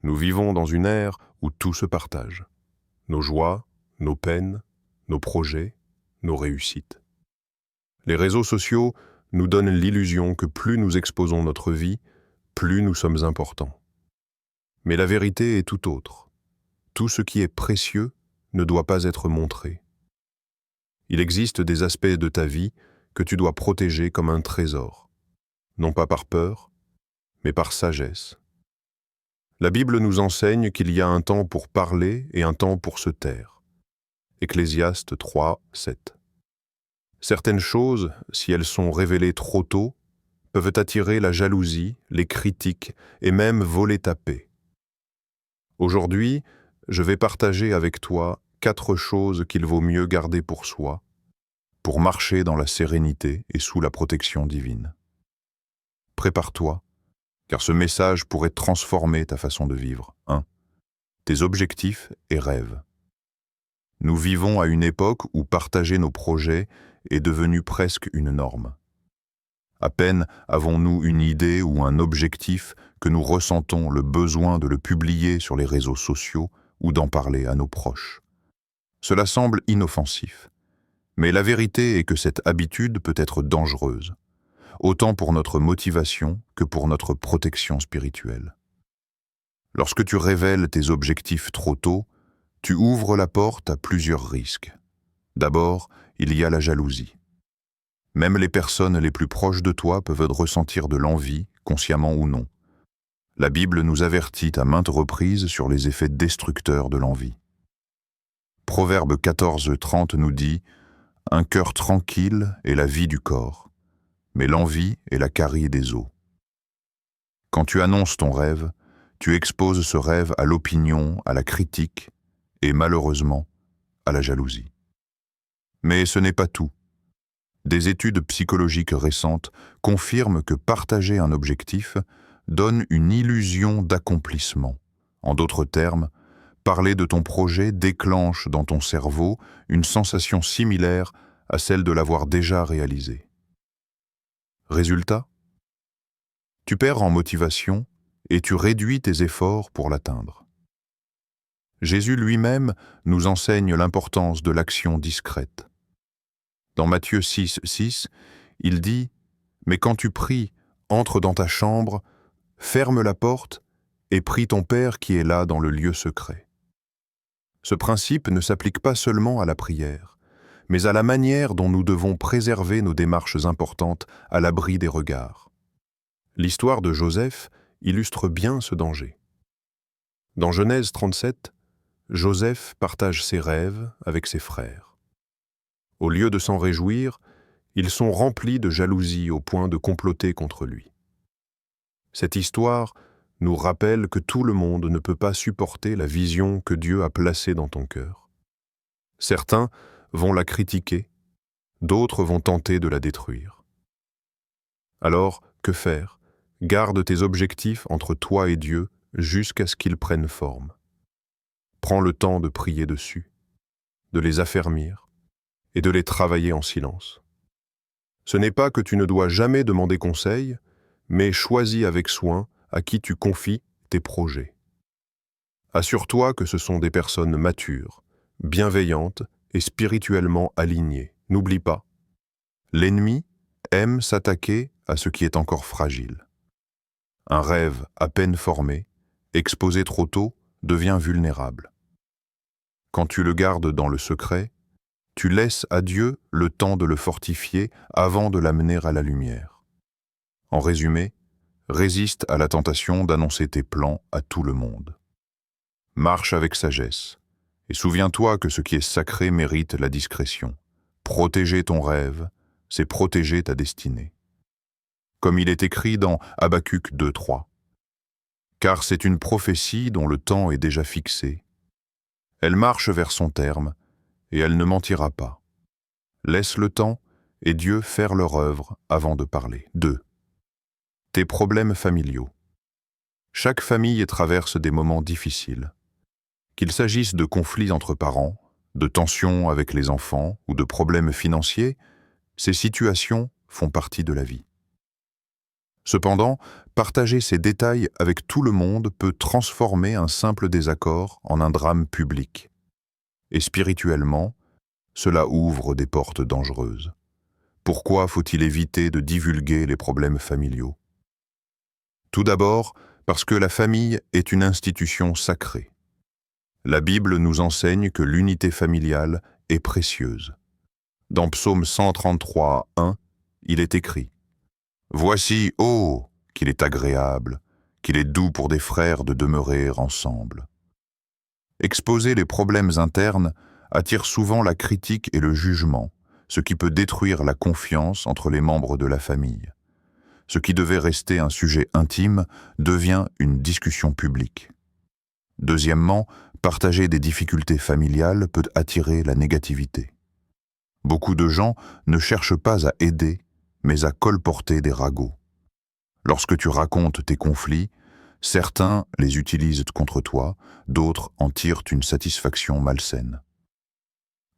Nous vivons dans une ère où tout se partage. Nos joies, nos peines, nos projets, nos réussites. Les réseaux sociaux nous donnent l'illusion que plus nous exposons notre vie, plus nous sommes importants. Mais la vérité est tout autre. Tout ce qui est précieux ne doit pas être montré. Il existe des aspects de ta vie que tu dois protéger comme un trésor, non pas par peur, mais par sagesse. La Bible nous enseigne qu'il y a un temps pour parler et un temps pour se taire. Ecclésiaste 3, 7. Certaines choses, si elles sont révélées trop tôt, peuvent attirer la jalousie, les critiques et même voler ta paix. Aujourd'hui, je vais partager avec toi 4 choses qu'il vaut mieux garder pour soi, pour marcher dans la sérénité et sous la protection divine. Prépare-toi, car ce message pourrait transformer ta façon de vivre. 1. Tes objectifs et rêves. Nous vivons à une époque où partager nos projets est devenu presque une norme. À peine avons-nous une idée ou un objectif que nous ressentons le besoin de le publier sur les réseaux sociaux ou d'en parler à nos proches. Cela semble inoffensif, mais la vérité est que cette habitude peut être dangereuse, autant pour notre motivation que pour notre protection spirituelle. Lorsque tu révèles tes objectifs trop tôt, tu ouvres la porte à plusieurs risques. D'abord, il y a la jalousie. Même les personnes les plus proches de toi peuvent ressentir de l'envie, consciemment ou non. La Bible nous avertit à maintes reprises sur les effets destructeurs de l'envie. Proverbe 14:30 nous dit « Un cœur tranquille est la vie du corps, mais l'envie est la carie des os. » Quand tu annonces ton rêve, tu exposes ce rêve à l'opinion, à la critique et malheureusement à la jalousie. Mais ce n'est pas tout. Des études psychologiques récentes confirment que partager un objectif donne une illusion d'accomplissement. En d'autres termes, parler de ton projet déclenche dans ton cerveau une sensation similaire à celle de l'avoir déjà réalisé. Résultat ? Tu perds en motivation et tu réduis tes efforts pour l'atteindre. Jésus lui-même nous enseigne l'importance de l'action discrète. Dans Matthieu 6, 6, il dit « Mais quand tu pries, entre dans ta chambre, ferme la porte et prie ton Père qui est là dans le lieu secret. » Ce principe ne s'applique pas seulement à la prière, mais à la manière dont nous devons préserver nos démarches importantes à l'abri des regards. L'histoire de Joseph illustre bien ce danger. Dans Genèse 37, Joseph partage ses rêves avec ses frères. Au lieu de s'en réjouir, ils sont remplis de jalousie au point de comploter contre lui. Cette histoire nous rappelle que tout le monde ne peut pas supporter la vision que Dieu a placée dans ton cœur. Certains vont la critiquer, d'autres vont tenter de la détruire. Alors, que faire ? Garde tes objectifs entre toi et Dieu jusqu'à ce qu'ils prennent forme. Prends le temps de prier dessus, de les affermir et de les travailler en silence. Ce n'est pas que tu ne dois jamais demander conseil, mais choisis avec soin à qui tu confies tes projets. Assure-toi que ce sont des personnes matures, bienveillantes et spirituellement alignées. N'oublie pas, l'ennemi aime s'attaquer à ce qui est encore fragile. Un rêve à peine formé, exposé trop tôt, devient vulnérable. Quand tu le gardes dans le secret, tu laisses à Dieu le temps de le fortifier avant de l'amener à la lumière. En résumé, résiste à la tentation d'annoncer tes plans à tout le monde. Marche avec sagesse, et souviens-toi que ce qui est sacré mérite la discrétion. Protéger ton rêve, c'est protéger ta destinée. Comme il est écrit dans Habacuc 2:3. Car c'est une prophétie dont le temps est déjà fixé. Elle marche vers son terme, et elle ne mentira pas. Laisse le temps et Dieu faire leur œuvre avant de parler. 2. Tes problèmes familiaux. Chaque famille traverse des moments difficiles. Qu'il s'agisse de conflits entre parents, de tensions avec les enfants ou de problèmes financiers, ces situations font partie de la vie. Cependant, Partager ces détails avec tout le monde peut transformer un simple désaccord en un drame public. Et spirituellement, cela ouvre des portes dangereuses. Pourquoi faut-il éviter de divulguer les problèmes familiaux? Tout d'abord, parce que la famille est une institution sacrée. La Bible nous enseigne que l'unité familiale est précieuse. Dans Psaume 133, 1, il est écrit « Voici, ô, qu'il est agréable, qu'il est doux pour des frères de demeurer ensemble. » Exposer les problèmes internes attire souvent la critique et le jugement, ce qui peut détruire la confiance entre les membres de la famille. Ce qui devait rester un sujet intime devient une discussion publique. Deuxièmement, partager des difficultés familiales peut attirer la négativité. Beaucoup de gens ne cherchent pas à aider, mais à colporter des ragots. Lorsque tu racontes tes conflits, certains les utilisent contre toi, d'autres en tirent une satisfaction malsaine.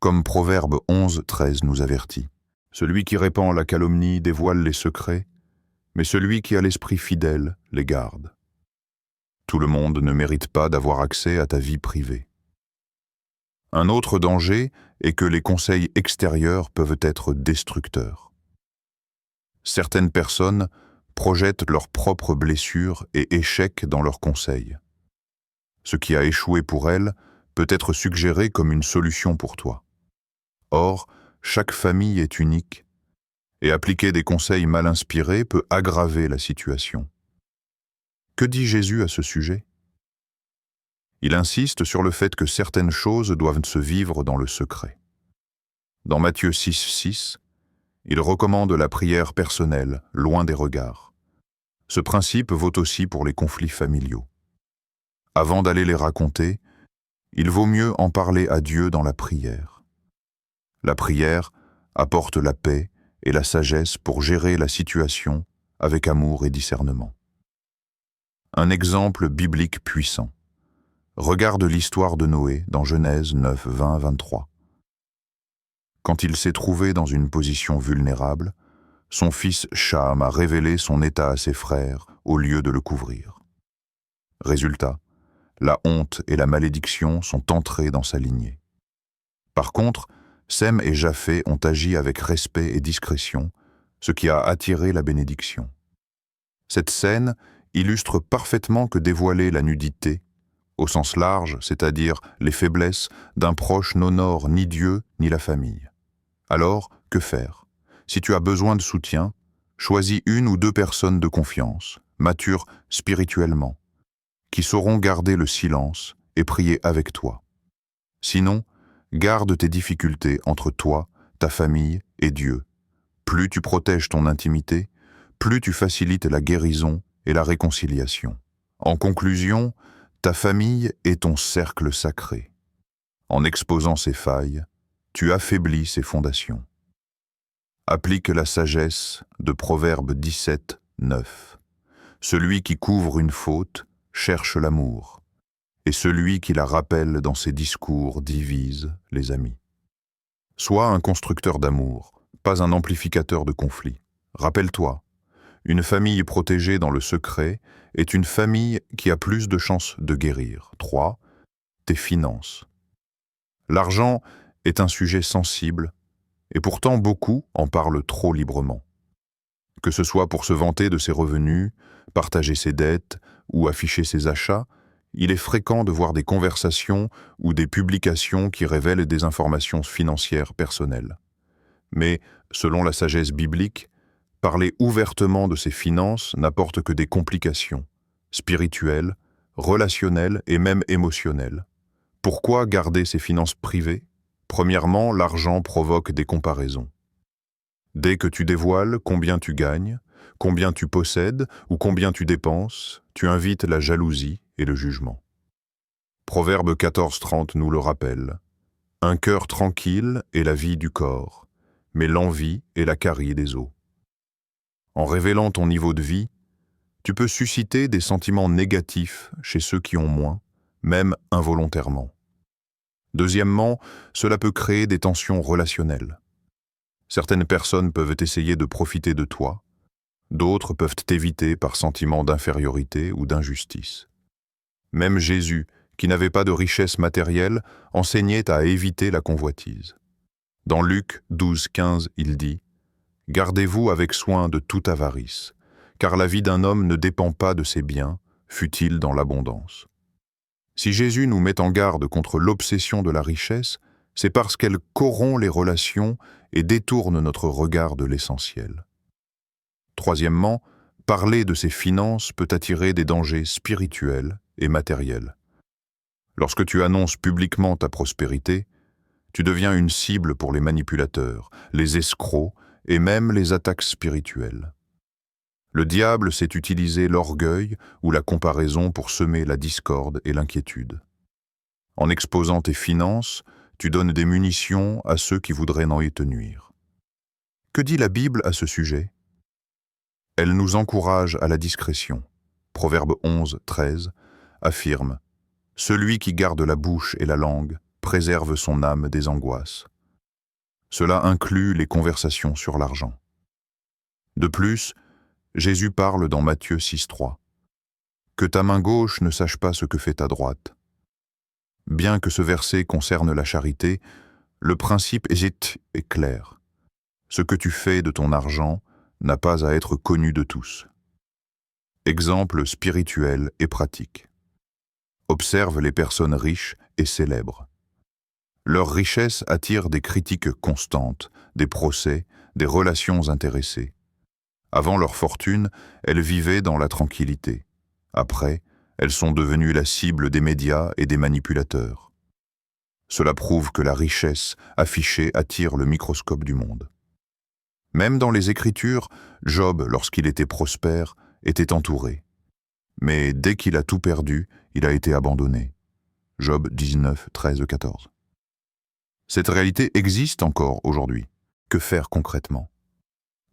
Comme Proverbe 11, 13 nous avertit, « Celui qui répand la calomnie dévoile les secrets, mais celui qui a l'esprit fidèle les garde. » Tout le monde ne mérite pas d'avoir accès à ta vie privée. Un autre danger est que les conseils extérieurs peuvent être destructeurs. Certaines personnes projettent leurs propres blessures et échecs dans leurs conseils. Ce qui a échoué pour elles peut être suggéré comme une solution pour toi. Or, chaque famille est unique, et appliquer des conseils mal inspirés peut aggraver la situation. Que dit Jésus à ce sujet? Il insiste sur le fait que certaines choses doivent se vivre dans le secret. Dans Matthieu 6, 6, il recommande la prière personnelle, loin des regards. Ce principe vaut aussi pour les conflits familiaux. Avant d'aller les raconter, il vaut mieux en parler à Dieu dans la prière. La prière apporte la paix et la sagesse pour gérer la situation avec amour et discernement. Un exemple biblique puissant. Regarde l'histoire de Noé dans Genèse 9, 20, 23. Quand il s'est trouvé dans une position vulnérable, son fils Cham a révélé son état à ses frères au lieu de le couvrir. Résultat, la honte et la malédiction sont entrées dans sa lignée. Par contre, Sem et Japheth ont agi avec respect et discrétion, ce qui a attiré la bénédiction. Cette scène illustre parfaitement que dévoiler la nudité, au sens large, c'est-à-dire les faiblesses d'un proche, n'honore ni Dieu ni la famille. Alors, que faire? Si tu as besoin de soutien, choisis une ou deux personnes de confiance, matures spirituellement, qui sauront garder le silence et prier avec toi. Sinon, garde tes difficultés entre toi, ta famille et Dieu. Plus tu protèges ton intimité, plus tu facilites la guérison et la réconciliation. En conclusion, ta famille est ton cercle sacré. En exposant ses failles, tu affaiblis ses fondations. Applique la sagesse de Proverbe 17, 9. Celui qui couvre une faute cherche l'amour, et celui qui la rappelle dans ses discours divise les amis. Sois un constructeur d'amour, pas un amplificateur de conflits. Rappelle-toi, une famille protégée dans le secret est une famille qui a plus de chances de guérir. 3. Tes finances. L'argent est un sujet sensible, et pourtant beaucoup en parlent trop librement. Que ce soit pour se vanter de ses revenus, partager ses dettes ou afficher ses achats, il est fréquent de voir des conversations ou des publications qui révèlent des informations financières personnelles. Mais, selon la sagesse biblique, parler ouvertement de ses finances n'apporte que des complications, spirituelles, relationnelles et même émotionnelles. Pourquoi garder ses finances privées? Premièrement, l'argent provoque des comparaisons. Dès que tu dévoiles combien tu gagnes, combien tu possèdes ou combien tu dépenses, tu invites la jalousie et le jugement. Proverbe 14, 30 nous le rappelle. Un cœur tranquille est la vie du corps, mais l'envie est la carie des os. En révélant ton niveau de vie, tu peux susciter des sentiments négatifs chez ceux qui ont moins, même involontairement. Deuxièmement, cela peut créer des tensions relationnelles. Certaines personnes peuvent essayer de profiter de toi, D'autres peuvent éviter par sentiment d'infériorité ou d'injustice. Même Jésus, qui n'avait pas de richesse matérielle, enseignait à éviter la convoitise. Dans Luc 12,15, il dit « Gardez-vous avec soin de toute avarice, car la vie d'un homme ne dépend pas de ses biens, fût-il dans l'abondance. » Si Jésus nous met en garde contre l'obsession de la richesse, c'est parce qu'elle corrompt les relations et détourne notre regard de l'essentiel. Troisièmement, parler de ses finances peut attirer des dangers spirituels et matériels. Lorsque tu annonces publiquement ta prospérité, tu deviens une cible pour les manipulateurs, les escrocs et même les attaques spirituelles. Le diable sait utiliser l'orgueil ou la comparaison pour semer la discorde et l'inquiétude. En exposant tes finances, tu donnes des munitions à ceux qui voudraient n'en y tenir. Que dit la Bible à ce sujet? Elle nous encourage à la discrétion. Proverbe 11, 13 affirme « Celui qui garde la bouche et la langue préserve son âme des angoisses. » Cela inclut les conversations sur l'argent. De plus, Jésus parle dans Matthieu 6, 3 « Que ta main gauche ne sache pas ce que fait ta droite. » Bien que ce verset concerne la charité, le principe est clair. Ce que tu fais de ton argent n'a pas à être connu de tous. Exemple spirituel et pratique. Observe les personnes riches et célèbres. Leur richesse attire des critiques constantes, des procès, des relations intéressées. Avant leur fortune, elles vivaient dans la tranquillité. Après, elles sont devenues la cible des médias et des manipulateurs. Cela prouve que la richesse affichée attire le microscope du monde. Même dans les Écritures, Job, lorsqu'il était prospère, était entouré. Mais dès qu'il a tout perdu, il a été abandonné. Job 19, 13, 14. Cette réalité existe encore aujourd'hui. Que faire concrètement?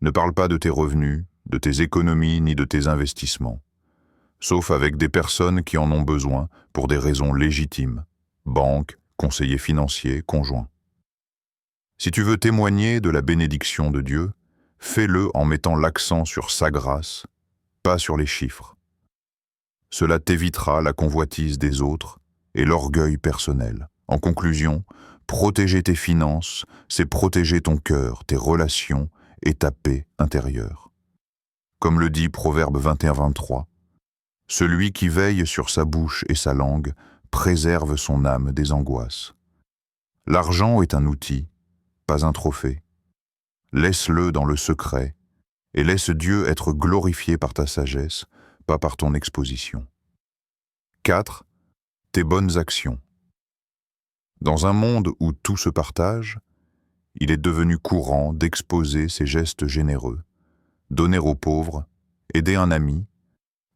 Ne parle pas de tes revenus, de tes économies ni de tes investissements, sauf avec des personnes qui en ont besoin pour des raisons légitimes, banques, conseillers financiers, conjoints. Si tu veux témoigner de la bénédiction de Dieu, fais-le en mettant l'accent sur sa grâce, pas sur les chiffres. Cela t'évitera la convoitise des autres et l'orgueil personnel. En conclusion, protéger tes finances, c'est protéger ton cœur, tes relations et ta paix intérieure. Comme le dit Proverbe 21-23, « Celui qui veille sur sa bouche et sa langue préserve son âme des angoisses. » L'argent est un outil, pas un trophée. Laisse-le dans le secret et laisse Dieu être glorifié par ta sagesse, pas par ton exposition. 4. Tes bonnes actions. Dans un monde où tout se partage, il est devenu courant d'exposer ses gestes généreux, donner aux pauvres, aider un ami,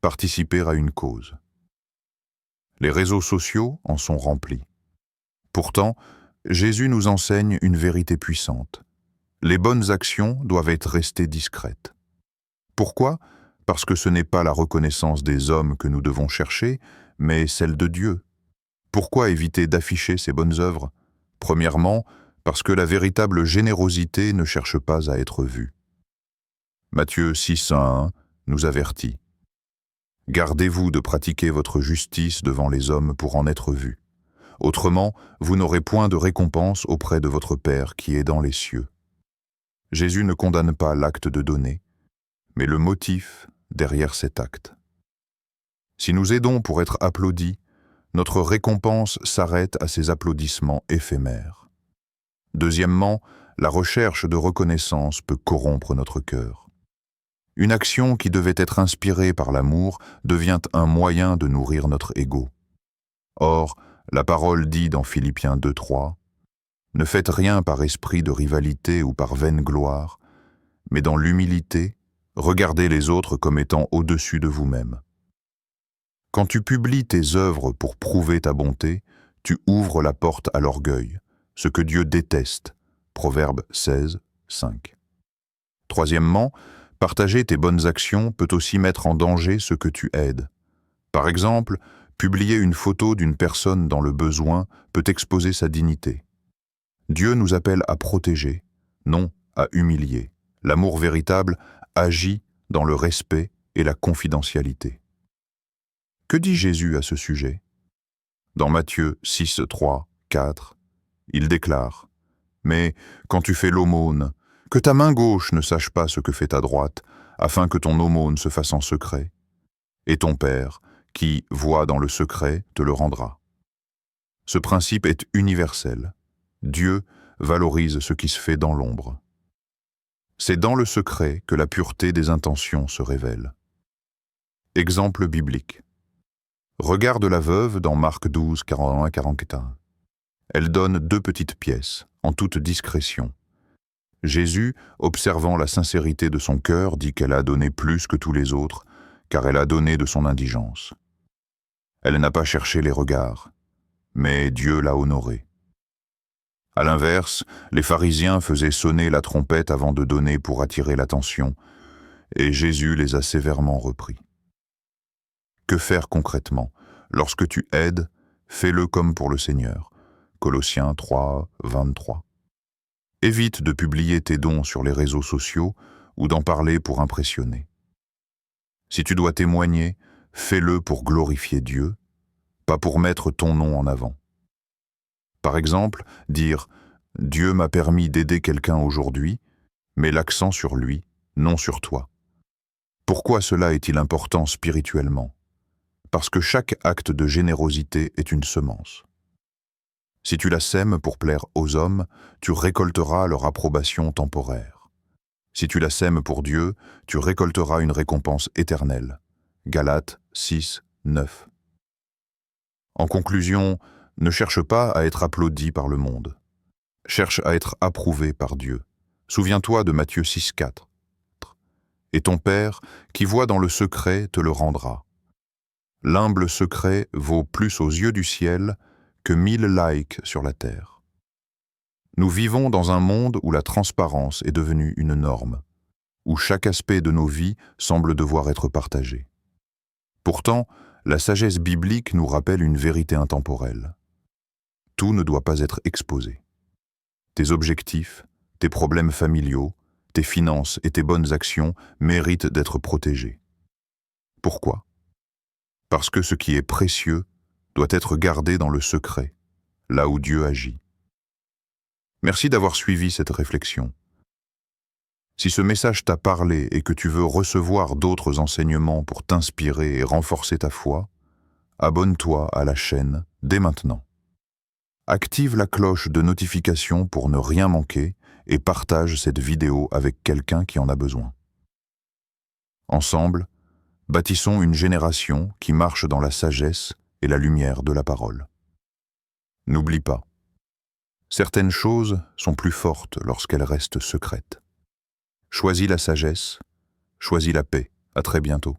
participer à une cause. Les réseaux sociaux en sont remplis. Pourtant, Jésus nous enseigne une vérité puissante. Les bonnes actions doivent être restées discrètes. Pourquoi? Parce que ce n'est pas la reconnaissance des hommes que nous devons chercher, mais celle de Dieu. Pourquoi éviter d'afficher ces bonnes œuvres? Premièrement, parce que la véritable générosité ne cherche pas à être vue. Matthieu 6:1 nous avertit. « Gardez-vous de pratiquer votre justice devant les hommes pour en être vus. Autrement, vous n'aurez point de récompense auprès de votre Père qui est dans les cieux. » Jésus ne condamne pas l'acte de donner, mais le motif derrière cet acte. Si nous aidons pour être applaudis, notre récompense s'arrête à ces applaudissements éphémères. Deuxièmement, la recherche de reconnaissance peut corrompre notre cœur. Une action qui devait être inspirée par l'amour devient un moyen de nourrir notre ego. Or, la parole dit dans Philippiens 2:3, « Ne faites rien par esprit de rivalité ou par vaine gloire, mais dans l'humilité, regardez les autres comme étant au-dessus de vous-même. » Quand tu publies tes œuvres pour prouver ta bonté, tu ouvres la porte à l'orgueil, ce que Dieu déteste. Proverbe 16, 5. Troisièmement, partager tes bonnes actions peut aussi mettre en danger ceux que tu aides. Par exemple, publier une photo d'une personne dans le besoin peut exposer sa dignité. Dieu nous appelle à protéger, non à humilier. L'amour véritable agit dans le respect et la confidentialité. Que dit Jésus à ce sujet? Dans Matthieu 6, 3, 4, il déclare « Mais quand tu fais l'aumône, que ta main gauche ne sache pas ce que fait ta droite, afin que ton aumône se fasse en secret. Et ton Père, qui voit dans le secret, te le rendra. » Ce principe est universel. Dieu valorise ce qui se fait dans l'ombre. C'est dans le secret que la pureté des intentions se révèle. Exemple biblique. Regarde la veuve dans Marc 12, 41-44. Elle donne 2 petites pièces, en toute discrétion. Jésus, observant la sincérité de son cœur, dit qu'elle a donné plus que tous les autres, car elle a donné de son indigence. Elle n'a pas cherché les regards, mais Dieu l'a honorée. À l'inverse, les pharisiens faisaient sonner la trompette avant de donner pour attirer l'attention, et Jésus les a sévèrement repris. Que faire concrètement? Lorsque tu aides, fais-le comme pour le Seigneur. Colossiens 3, 23. Évite de publier tes dons sur les réseaux sociaux ou d'en parler pour impressionner. Si tu dois témoigner, fais-le pour glorifier Dieu, pas pour mettre ton nom en avant. Par exemple, dire « Dieu m'a permis d'aider quelqu'un aujourd'hui », mais l'accent sur lui, non sur toi. Pourquoi cela est-il important spirituellement? Parce que chaque acte de générosité est une semence. Si tu la sèmes pour plaire aux hommes, tu récolteras leur approbation temporaire. Si tu la sèmes pour Dieu, tu récolteras une récompense éternelle. Galates 6, 9. En conclusion, ne cherche pas à être applaudi par le monde. Cherche à être approuvé par Dieu. Souviens-toi de Matthieu 6, 4. Et ton Père, qui voit dans le secret, te le rendra. L'humble secret vaut plus aux yeux du ciel que 1000 likes sur la terre. Nous vivons dans un monde où la transparence est devenue une norme, où chaque aspect de nos vies semble devoir être partagé. Pourtant, la sagesse biblique nous rappelle une vérité intemporelle. Tout ne doit pas être exposé. Tes objectifs, tes problèmes familiaux, tes finances et tes bonnes actions méritent d'être protégés. Pourquoi? Parce que ce qui est précieux doit être gardé dans le secret, là où Dieu agit. Merci d'avoir suivi cette réflexion. Si ce message t'a parlé et que tu veux recevoir d'autres enseignements pour t'inspirer et renforcer ta foi, abonne-toi à la chaîne dès maintenant. Active la cloche de notification pour ne rien manquer et partage cette vidéo avec quelqu'un qui en a besoin. Ensemble, bâtissons une génération qui marche dans la sagesse et la lumière de la parole. N'oublie pas, certaines choses sont plus fortes lorsqu'elles restent secrètes. Choisis la sagesse, choisis la paix. À très bientôt.